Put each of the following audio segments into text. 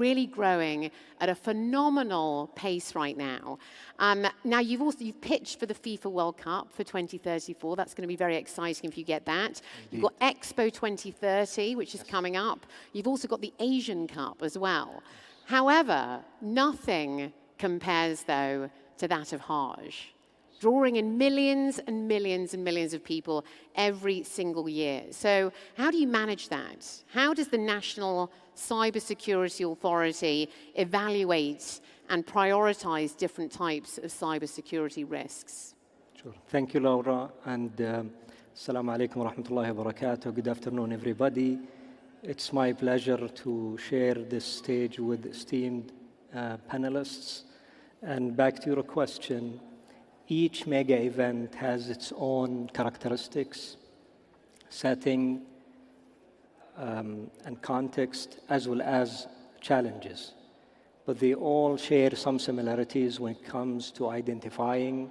really growing at a phenomenal pace right now. Now you've pitched for the FIFA World Cup for 2034. That's going to be very exciting if you get that. Indeed. You've got Expo 2030, which is coming up. You've also got the Asian Cup as well. However, nothing compares, though, to that of Hajj, drawing in millions and millions and millions of people every single year. So how do you manage that? How does the National Cybersecurity Authority evaluate and prioritize different types of cybersecurity risks? Sure. Thank you, Laura. And assalamu alaikum wa rahmatullahi wa barakatuh. Good afternoon, everybody. It's my pleasure to share this stage with esteemed panelists. And back to your question, each mega event has its own characteristics, setting, and context, as well as challenges. But they all share some similarities when it comes to identifying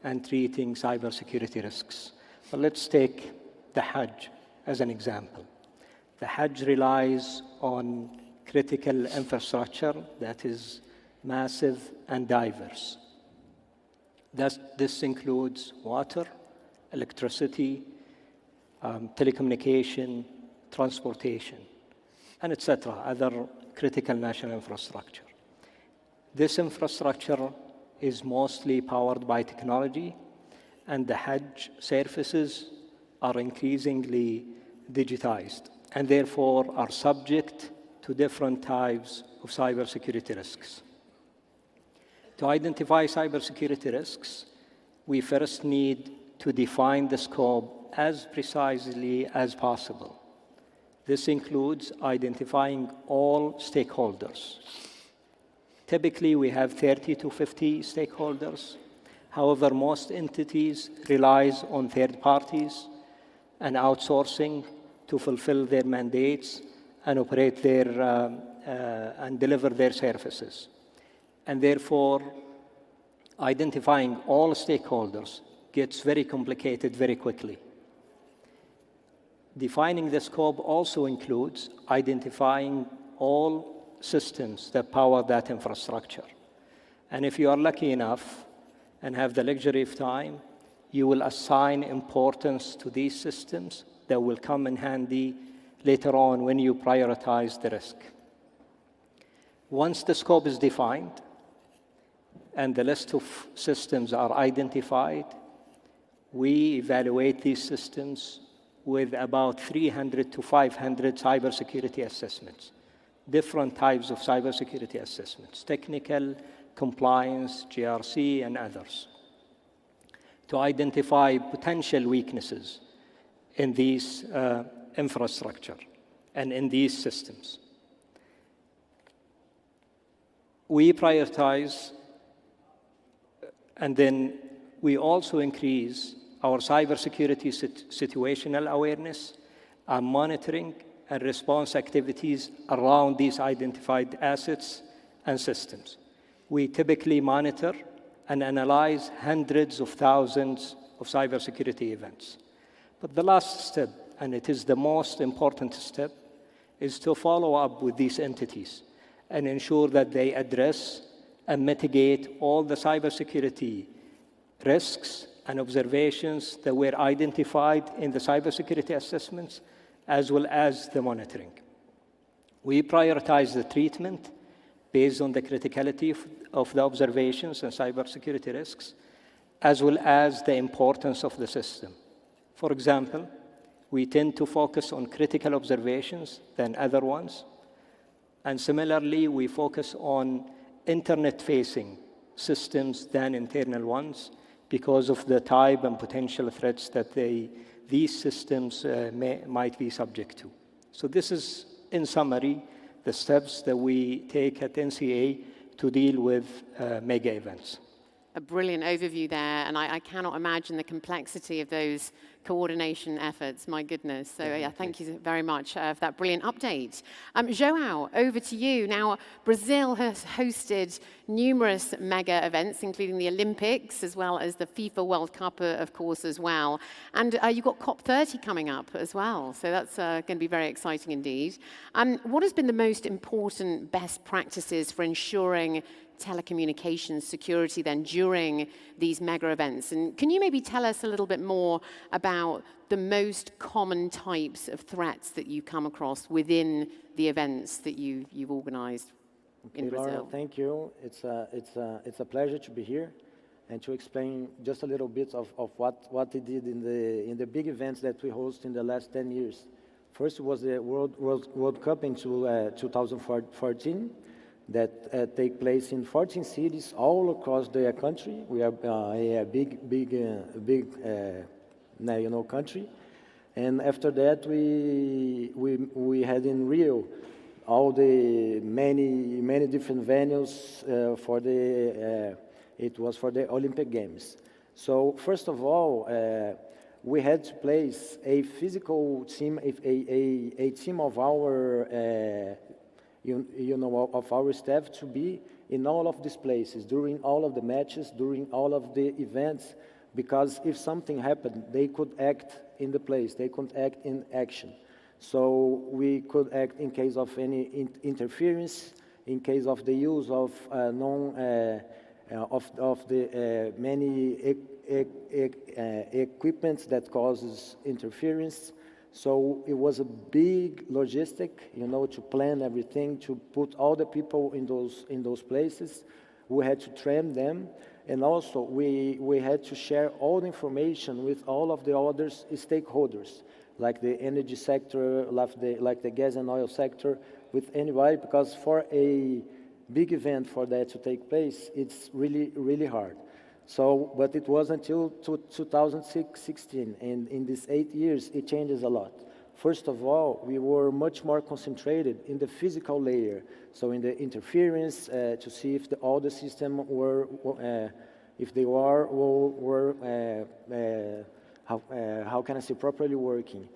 and treating cybersecurity risks. But let's take the Hajj as an example. The Hajj relies on critical infrastructure that is massive and diverse. This includes water, electricity, telecommunication, transportation, and etc., other critical national infrastructure. This infrastructure is mostly powered by technology, and the Hajj surfaces are increasingly digitized and therefore are subject to different types of cybersecurity risks. To identify cybersecurity risks, we first need to define the scope as precisely as possible. This includes identifying all stakeholders. Typically, we have 30 to 50 stakeholders. However, most entities rely on third parties and outsourcing to fulfill their mandates and operate and deliver their services. And therefore, identifying all stakeholders gets very complicated very quickly. Defining the scope also includes identifying all systems that power that infrastructure. And if you are lucky enough and have the luxury of time, you will assign importance to these systems that will come in handy later on when you prioritize the risk. Once the scope is defined and the list of systems are identified, we evaluate these systems with about 300 to 500 cybersecurity assessments, different types of cybersecurity assessments, technical, compliance, GRC, and others, to identify potential weaknesses in these infrastructure and in these systems. We prioritize, and then we also increase our cybersecurity situational awareness and monitoring and response activities around these identified assets and systems. We typically monitor and analyze hundreds of thousands of cybersecurity events. But the last step, and it is the most important step, is to follow up with these entities and ensure that they address and mitigate all the cybersecurity risks and observations that were identified in the cybersecurity assessments, as well as the monitoring. We prioritize the treatment based on the criticality of the observations and cybersecurity risks, as well as the importance of the system. For example, we tend to focus on critical observations than other ones. And similarly, we focus on internet-facing systems than internal ones because of the type and potential threats that these systems might be subject to. So this is, in summary, the steps that we take at NCA to deal with mega events. a brilliant overview there, and I cannot imagine the complexity of those coordination efforts, my goodness. So yeah, thank you very much for that brilliant update. Joao, over to you. Now, Brazil has hosted numerous mega events, including the Olympics, as well as the FIFA World Cup, of course, as well. And you've got COP30 coming up as well, so that's going to be very exciting indeed. What has been the most important best practices for ensuring telecommunications security then during these mega events? And can you maybe tell us a little bit more about the most common types of threats that you come across within the events that you've organized in Brazil? Laura, thank you. It's a pleasure to be here and to explain just a little bit of what they did in the big events that we host in the last 10 years. First was the World Cup in 2014. That take place in 14 cities all across the country. We are a big country. And after that, we had in Rio all the many different venues for the it was for the Olympic Games. So first of all, we had to place a physical team, a team of our of our staff to be in all of these places, during all of the matches, during all of the events, because if something happened, they could act in the place, they could act in action. So we could act in case of any interference, in case of the use of many equipment that causes interference. So it was a big logistic, to plan everything, to put all the people in those places. We had to train them, and also we had to share all the information with all of the other stakeholders, like the energy sector, like the gas and oil sector, with anybody, because for a big event for that to take place, it's really hard. So, but it was until 2016, and in these 8 years, it changes a lot. First of all, we were much more concentrated in the physical layer, so in the interference, to see if all the system were, if they were how can I say, properly working.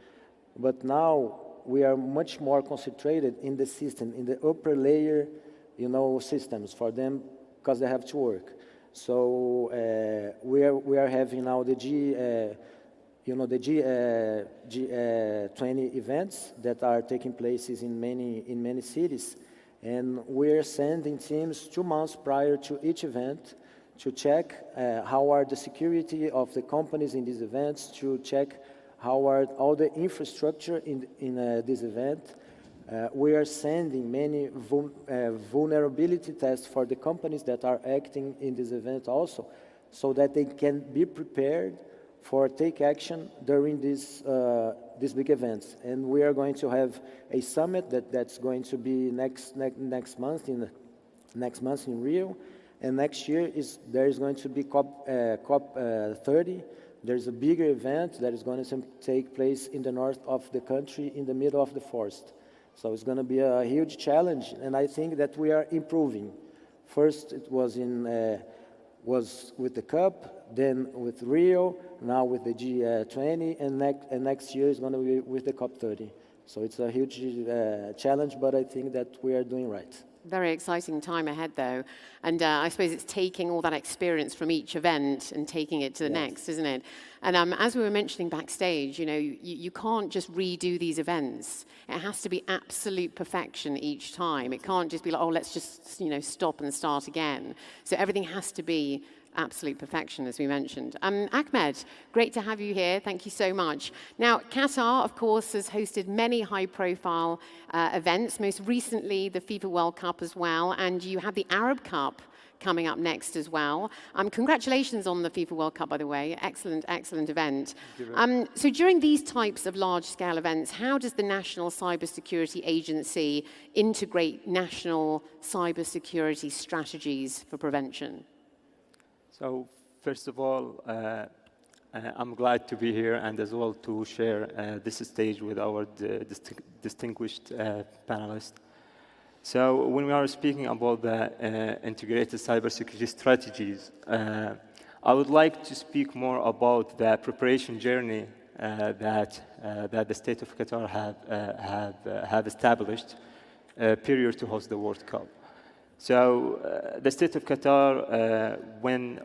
But now, we are much more concentrated in the system, in the upper layer, systems for them, because they have to work. So we are having now the G20 events that are taking places in many cities, and we are sending teams 2 months prior to each event to check how are the security of the companies in these events, to check how are all the infrastructure in this event. We are sending many vulnerability tests for the companies that are acting in this event also, so that they can be prepared for take action during these big events. And we are going to have a summit that's going to be next month in Rio, and next year there is going to be COP30. There's a bigger event that is going to take place in the north of the country, in the middle of the forest. So it's going to be a huge challenge, and I think that we are improving. First, it was with the Cup, then with Rio, now with the G20, and next year is going to be with the COP30. So it's a huge challenge, but I think that we are doing right. Very exciting time ahead, though. And I suppose it's taking all that experience from each event and taking it to the next, isn't it? And as we were mentioning backstage, you can't just redo these events. It has to be absolute perfection each time. It can't just be like, oh, let's just, stop and start again. So everything has to be absolute perfection, as we mentioned. Ahmed, great to have you here. Thank you so much. Now, Qatar, of course, has hosted many high-profile events, most recently the FIFA World Cup as well, and you have the Arab Cup coming up next as well. Congratulations on the FIFA World Cup, by the way. Excellent, excellent event. So during these types of large-scale events, how does the National Cybersecurity Agency integrate national cybersecurity strategies for prevention? So first of all, I'm glad to be here and as well to share this stage with our distinguished panelists. So when we are speaking about the integrated cybersecurity strategies, I would like to speak more about the preparation journey that the state of Qatar have established prior to host the World Cup. So the state of Qatar, when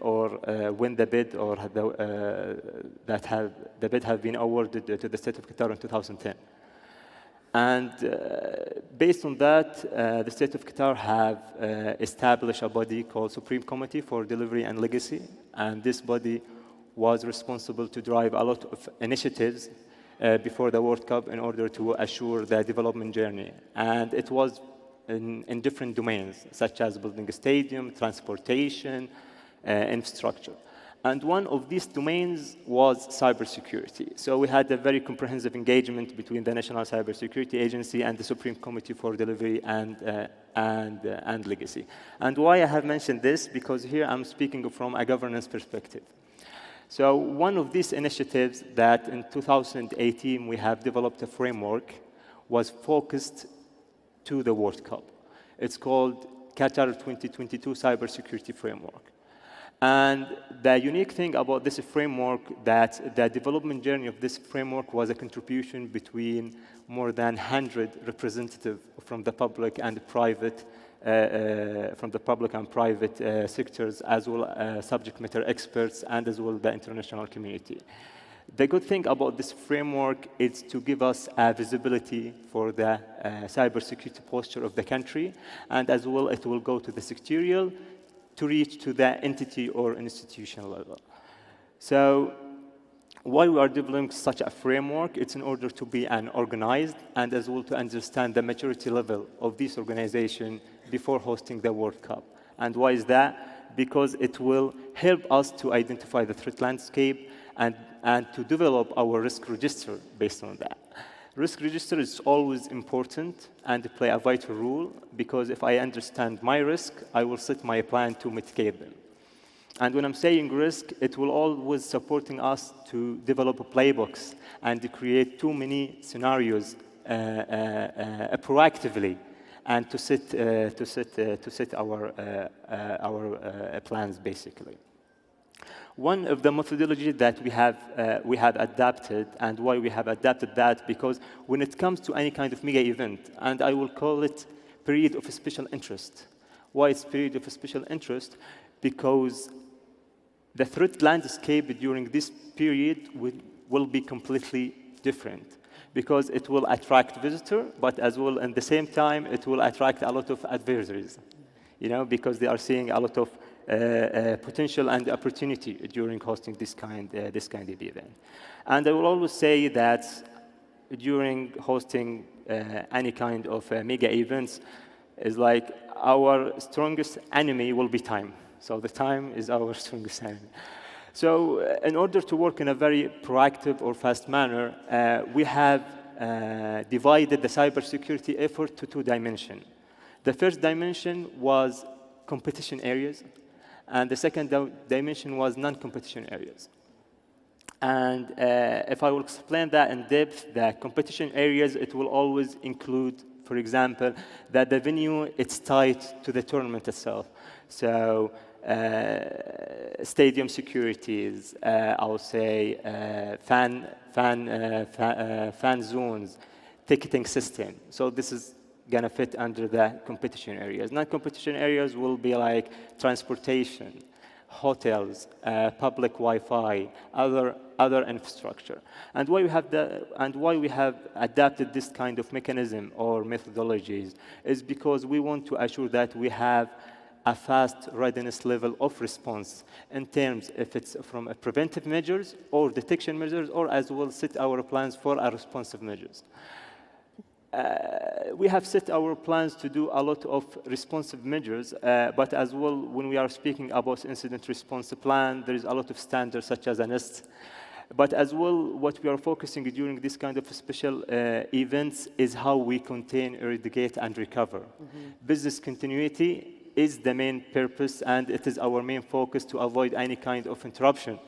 the bid or the bid have been awarded to the state of Qatar in 2010. And based on that, the state of Qatar have established a body called Supreme Committee for Delivery and Legacy. And this body was responsible to drive a lot of initiatives before the World Cup in order to assure the development journey. And it was in different domains, such as building a stadium, transportation, infrastructure. And one of these domains was cybersecurity. So we had a very comprehensive engagement between the National Cybersecurity Agency and the Supreme Committee for Delivery and Legacy. And why I have mentioned this, because here I'm speaking from a governance perspective. So one of these initiatives that in 2018 we have developed a framework was focused to the World Cup. It's called Qatar 2022 Cybersecurity Framework. And the unique thing about this framework that the development journey of this framework was a contribution between more than 100 representatives from the public and private sectors, as well as subject matter experts, and as well the international community. The good thing about this framework is to give us a visibility for the cybersecurity posture of the country, and as well it will go to the sectorial to reach to the entity or institution level. So why we are developing such a framework, it's in order to be organized and as well to understand the maturity level of this organization before hosting the World Cup. And why is that? Because it will help us to identify the threat landscape and to develop our risk register based on that. Risk register is always important and play a vital role, because if I understand my risk, I will set my plan to mitigate them. And when I'm saying risk, it will always supporting us to develop a playbooks and to create too many scenarios proactively, and to set our plans basically. One of the methodologies that we have adapted, and why we have adapted that, because when it comes to any kind of mega event, and I will call it period of special interest. Why it's period of special interest? Because the threat landscape during this period will be completely different, because it will attract visitors, but as well at the same time it will attract a lot of adversaries, because they are seeing a lot of potential and opportunity during hosting this kind of event. And I will always say that during hosting any kind of mega events, is like our strongest enemy will be time. So the time is our strongest enemy. So in order to work in a very proactive or fast manner, we have divided the cybersecurity effort to two dimensions. The first dimension was competition areas, and the second dimension was non-competition areas. And if I will explain that in depth, the competition areas, it will always include, for example, that the venue, it's tied to the tournament itself. So stadium securities, I would say fan zones, ticketing system. So this is gonna fit under the competition areas. Non-competition areas will be like transportation, hotels, public Wi-Fi, other infrastructure. And why we have adapted this kind of mechanism or methodologies is because we want to assure that we have a fast readiness level of response in terms if it's from a preventive measures or detection measures, or as well set our plans for our responsive measures. We have set our plans to do a lot of responsive measures, but as well, when we are speaking about incident response plan, there is a lot of standards such as a NIST. But as well, what we are focusing during this kind of special events is how we contain, eradicate, and recover. Mm-hmm. Business continuity is the main purpose, and it is our main focus to avoid any kind of interruption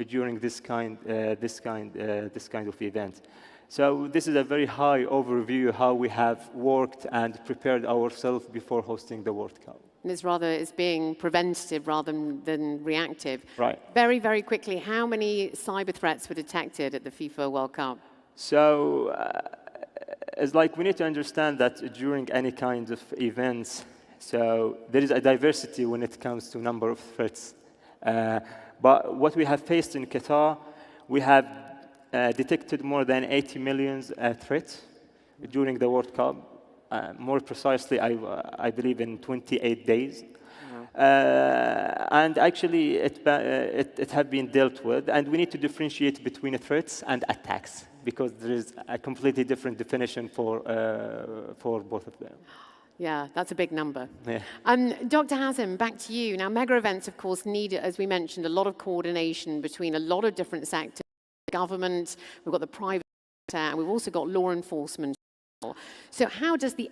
during this kind of event. So this is a very high overview how we have worked and prepared ourselves before hosting the World Cup. And it's being preventative rather than reactive. Right. Very, very quickly, how many cyber threats were detected at the FIFA World Cup? So it's like we need to understand that during any kind of events, so there is a diversity when it comes to number of threats. But what we have faced in Qatar, we have detected more than 80 million threats during the World Cup. More precisely, I believe in 28 days. And actually, it has been dealt with. And we need to differentiate between threats and attacks, because there is a completely different definition for both of them. Yeah, that's a big number. Yeah. Dr. Hazim, back to you. Now, mega events, of course, need, as we mentioned, a lot of coordination between a lot of different sectors. Government, we've got the private sector, and we've also got law enforcement. So how does the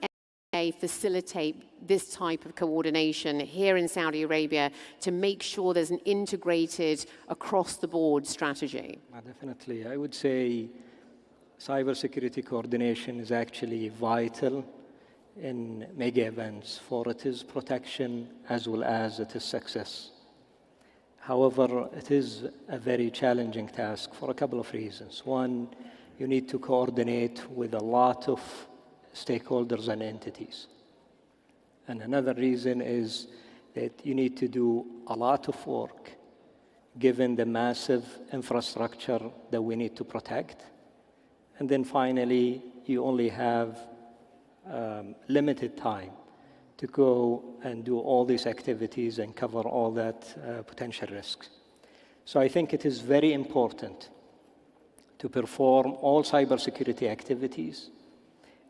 NSA facilitate this type of coordination here in Saudi Arabia to make sure there's an integrated, across-the-board strategy? Definitely. I would say cybersecurity coordination is actually vital in mega events for its protection as well as its success. However, it is a very challenging task for a couple of reasons. One, you need to coordinate with a lot of stakeholders and entities. And another reason is that you need to do a lot of work given the massive infrastructure that we need to protect. And then finally, you only have limited time to go and do all these activities and cover all that potential risks. So I think it is very important to perform all cybersecurity activities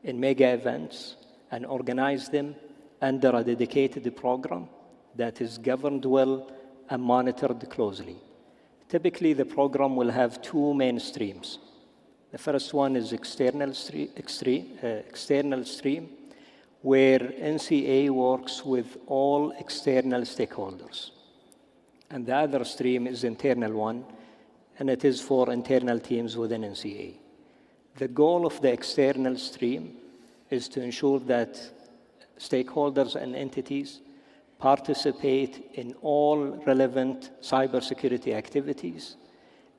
in mega events and organize them under a dedicated program that is governed well and monitored closely. Typically, the program will have two main streams. The first one is external stream, where NCA works with all external stakeholders. And the other stream is internal one, and it is for internal teams within NCA. The goal of the external stream is to ensure that stakeholders and entities participate in all relevant cybersecurity activities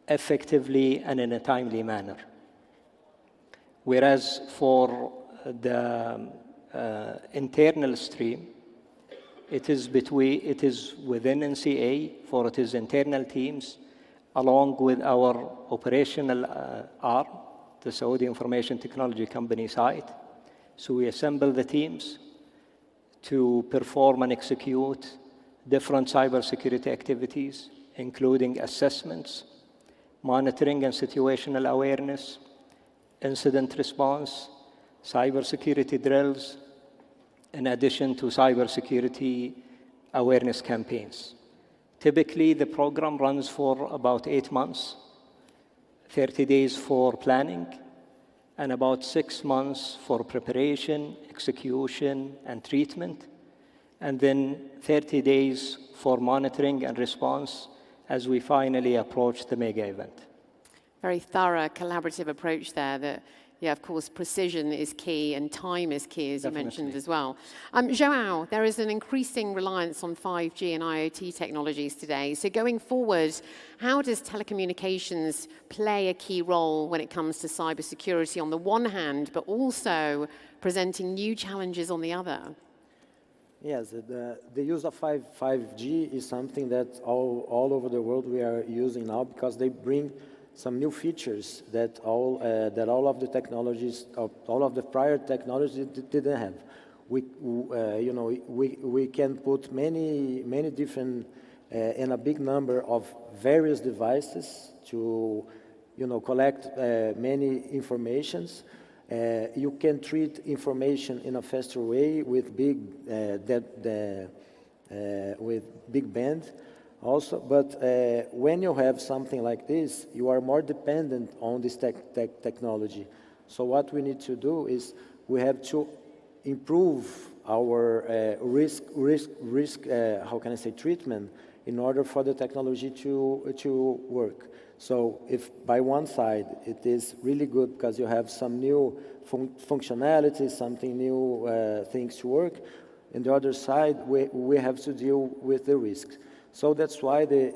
effectively and in a timely manner. Whereas for the internal stream, it is within NCA for its internal teams, along with our operational arm, the Saudi Information Technology Company side. So we assemble the teams to perform and execute different cybersecurity activities, including assessments, monitoring and situational awareness, incident response, cybersecurity drills, in addition to cybersecurity awareness campaigns. Typically, the program runs for about 8 months, 30 days for planning, and about 6 months for preparation, execution, and treatment, and then 30 days for monitoring and response as we finally approach the mega event. Very thorough, collaborative approach there that, yeah, of course, precision is key and time is key, as Definitely. you mentioned as well. Joao, there is an increasing reliance on 5G and IoT technologies today. So going forward, how does telecommunications play a key role when it comes to cybersecurity on the one hand, but also presenting new challenges on the other? Yes, the use of 5G is something that all over the world we are using now, because they bring some new features that all of the technologies, all of the prior technologies didn't have. We can put many different and a big number of various devices to, collect many informations. You can treat information in a faster way with big band. Also, but when you have something like this, you are more dependent on this technology. So what we need to do is we have to improve our risk treatment in order for the technology to work. So if by one side it is really good because you have some new functionality, something new things to work, and the other side we have to deal with the risks. So that's why the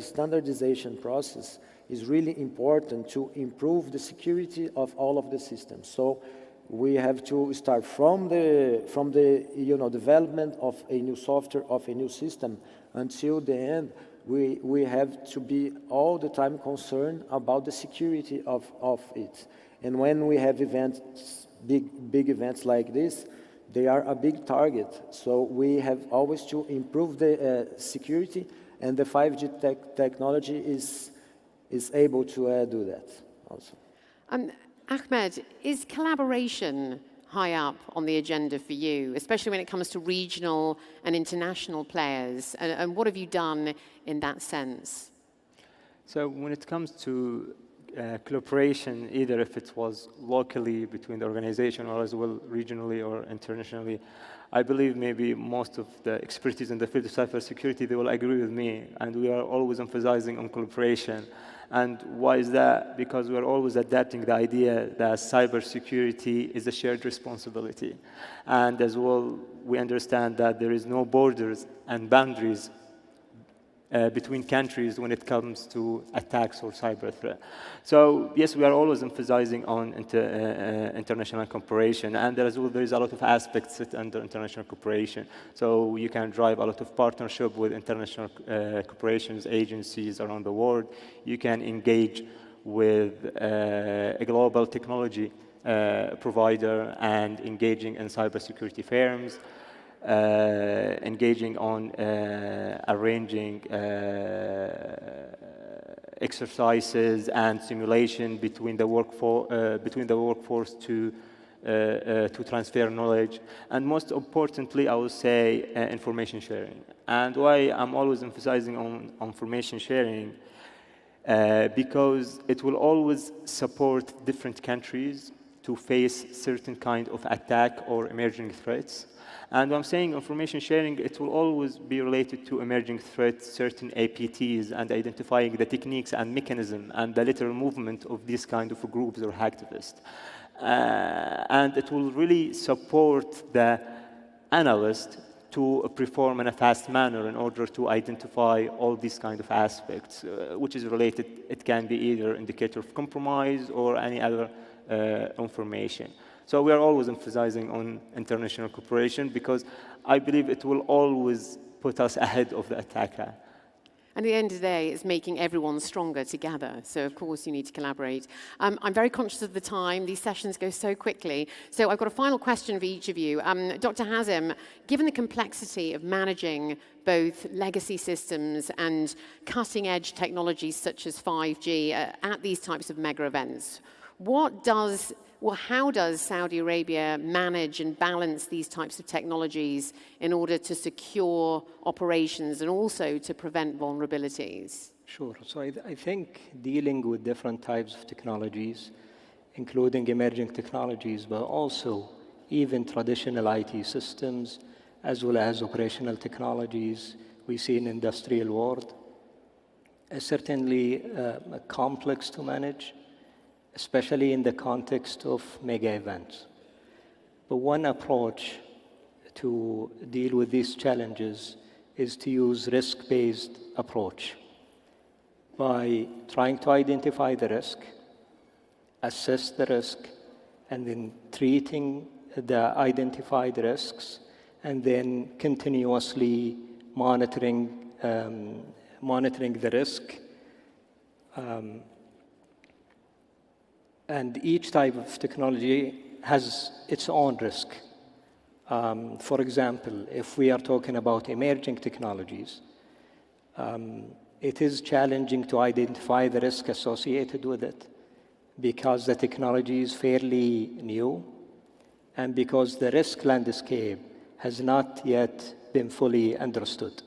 standardization process is really important to improve the security of all of the systems. So we have to start from the development of a new software, of a new system, until the end. We have to be all the time concerned about the security of it. And when we have events, big events like this, they are a big target. So we have always to improve the security, and the 5G technology is able to do that also. Ahmed, is collaboration high up on the agenda for you, especially when it comes to regional and international players? And what have you done in that sense? So when it comes to collaboration, either if it was locally between the organization or as well regionally or internationally, I believe maybe most of the expertise in the field of cybersecurity, they will agree with me, and we are always emphasizing on collaboration. And why is that? Because we are always adapting the idea that cybersecurity is a shared responsibility. And as well, we understand that there is no borders and boundaries between countries when it comes to attacks or cyber threat. So yes, we are always emphasizing on international cooperation, and there is a lot of aspects under international cooperation. So you can drive a lot of partnership with international corporations, agencies around the world. You can engage with a global technology provider and engaging in cybersecurity firms. Engaging on arranging exercises and simulation between the workforce to transfer knowledge, and most importantly, I would say information sharing. And why I'm always emphasizing on information sharing, because it will always support different countries to face certain kind of attack or emerging threats. And when I'm saying information sharing, it will always be related to emerging threats, certain APTs, and identifying the techniques and mechanism and the lateral movement of these kind of groups or hacktivists. And it will really support the analyst to perform in a fast manner in order to identify all these kind of aspects, which is related. It can be either indicator of compromise or any other information. So we are always emphasizing on international cooperation because I believe it will always put us ahead of the attacker. And at the end of the day, it's making everyone stronger together. So, of course, you need to collaborate. I'm very conscious of the time. These sessions go so quickly. So I've got a final question for each of you. Dr. Hazim, given the complexity of managing both legacy systems and cutting-edge technologies such as 5G at these types of mega events, how does Saudi Arabia manage and balance these types of technologies in order to secure operations and also to prevent vulnerabilities? Sure. So I think dealing with different types of technologies, including emerging technologies, but also even traditional IT systems, as well as operational technologies we see in industrial world, is certainly complex to manage, especially in the context of mega events. But one approach to deal with these challenges is to use risk-based approach by trying to identify the risk, assess the risk, and then treating the identified risks, and then continuously monitoring the risk. And each type of technology has its own risk. For example, if we are talking about emerging technologies, it is challenging to identify the risk associated with it because the technology is fairly new and because the risk landscape has not yet been fully understood.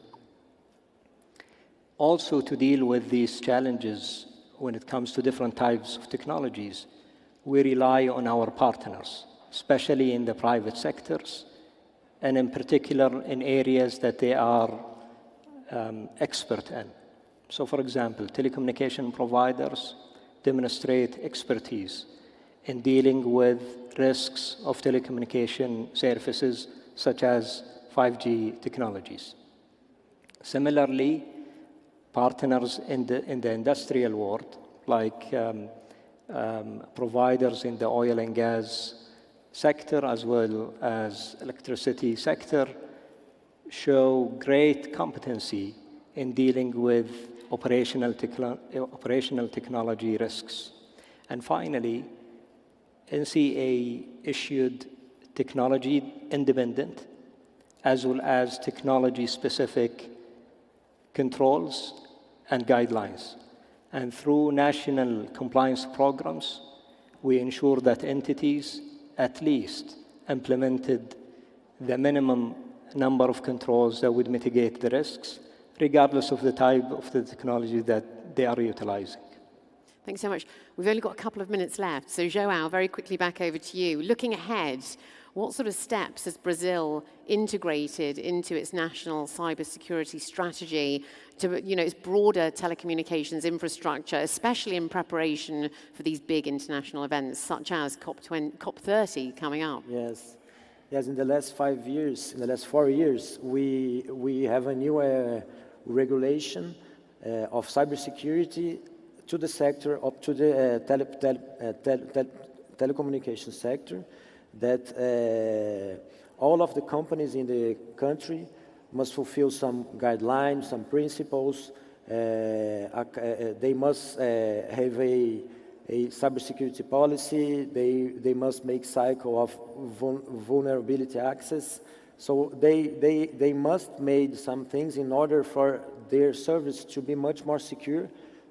Also, to deal with these challenges when it comes to different types of technologies, we rely on our partners, especially in the private sectors, and in particular in areas that they are expert in. So for example, telecommunication providers demonstrate expertise in dealing with risks of telecommunication services such as 5G technologies. Similarly, partners in the industrial world, like providers in the oil and gas sector as well as electricity sector, show great competency in dealing with operational technology risks. And finally, NCA issued technology independent as well as technology specific controls and guidelines. And through national compliance programs, we ensure that entities at least implemented the minimum number of controls that would mitigate the risks, regardless of the type of the technology that they are utilizing. Thanks so much. We've only got a couple of minutes left. So Joao, very quickly back over to you. Looking ahead, what sort of steps has Brazil integrated into its national cybersecurity strategy to, its broader telecommunications infrastructure, especially in preparation for these big international events such as COP30 coming up? Yes. Yes, in the last 5 years, in the last 4 years, we have a new regulation of cybersecurity to the sector, up to the telecommunications sector, that all of the companies in the country must fulfill some guidelines, some principles. They must have a cybersecurity policy. They must make cycle of vulnerability access. So they must make some things in order for their service to be much more secure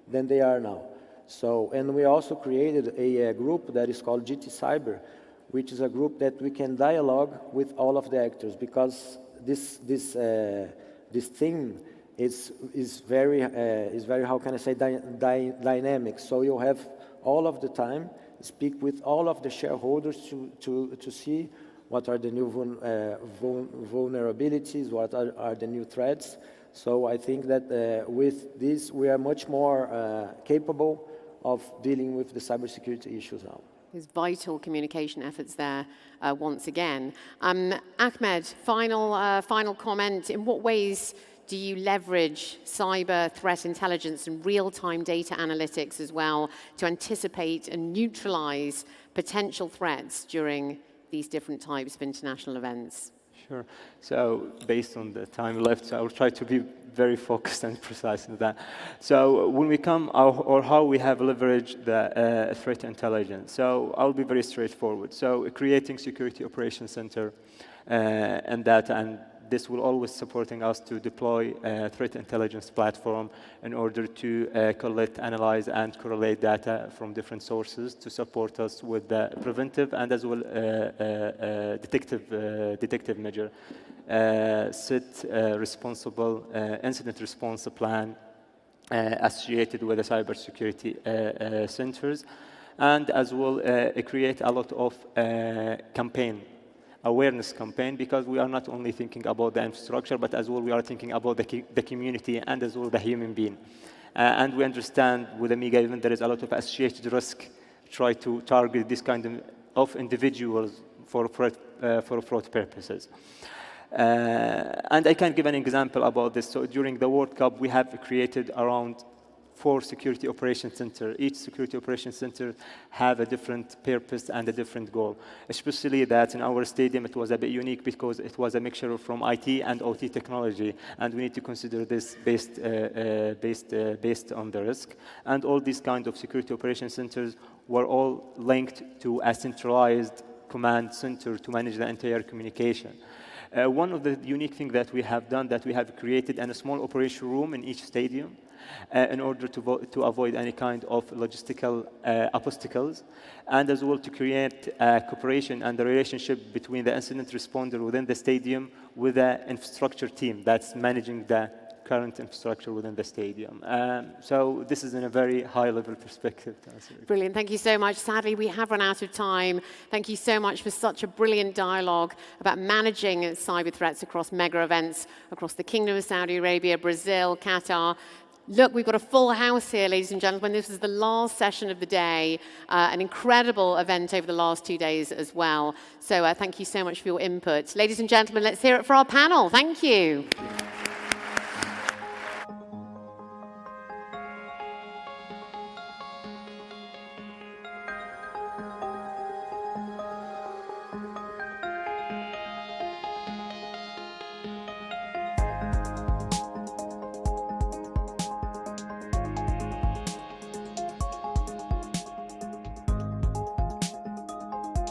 than they are now. So, and we also created a group that is called GT Cyber, which is a group that we can dialogue with all of the actors, because this thing is very how can I say, dynamic. So you have all of the time speak with all of the shareholders to see what are the new vulnerabilities, what are the new threats. So I think that with this, we are much more capable of dealing with the cybersecurity issues now. There's vital communication efforts there once again. Ahmed, final comment. In what ways do you leverage cyber threat intelligence and real-time data analytics as well to anticipate and neutralize potential threats during these different types of international events? Sure. So based on the time left, I will try to be very focused and precise in that. So when we come, or how we have leveraged the threat intelligence. So I'll be very straightforward. So creating security operations center and data, and this will always supporting us to deploy a threat intelligence platform in order to collect, analyze, and correlate data from different sources to support us with the preventive and as well detective measure. Set responsible incident response plan associated with the cybersecurity centers, and as well create a lot of awareness campaign, because we are not only thinking about the infrastructure, but as well we are thinking about the community and as well the human being. And we understand with a mega event there is a lot of associated risk. Try to target this kind of individuals for fraud purposes. And I can give an example about this. So during the World Cup, we have created around 4 security operations centers. Each security operations center have a different purpose and a different goal. Especially that in our stadium, it was a bit unique because it was a mixture from IT and OT technology, and we need to consider this based on the risk. And all these kind of security operations centers were all linked to a centralized command center to manage the entire communication. One of the unique things that we have done, that we have created a small operation room in each stadium in order to avoid any kind of logistical obstacles, and as well to create a cooperation and the relationship between the incident responder within the stadium with the infrastructure team that's managing the current infrastructure within the stadium. So this is in a very high-level perspective to answer it. Brilliant. Thank you so much. Sadly, we have run out of time. Thank you so much for such a brilliant dialogue about managing cyber threats across mega events across the Kingdom of Saudi Arabia, Brazil, Qatar. Look, we've got a full house here, ladies and gentlemen. This is the last session of the day, an incredible event over the last 2 days as well. So thank you so much for your input. Ladies and gentlemen, let's hear it for our panel. Thank you.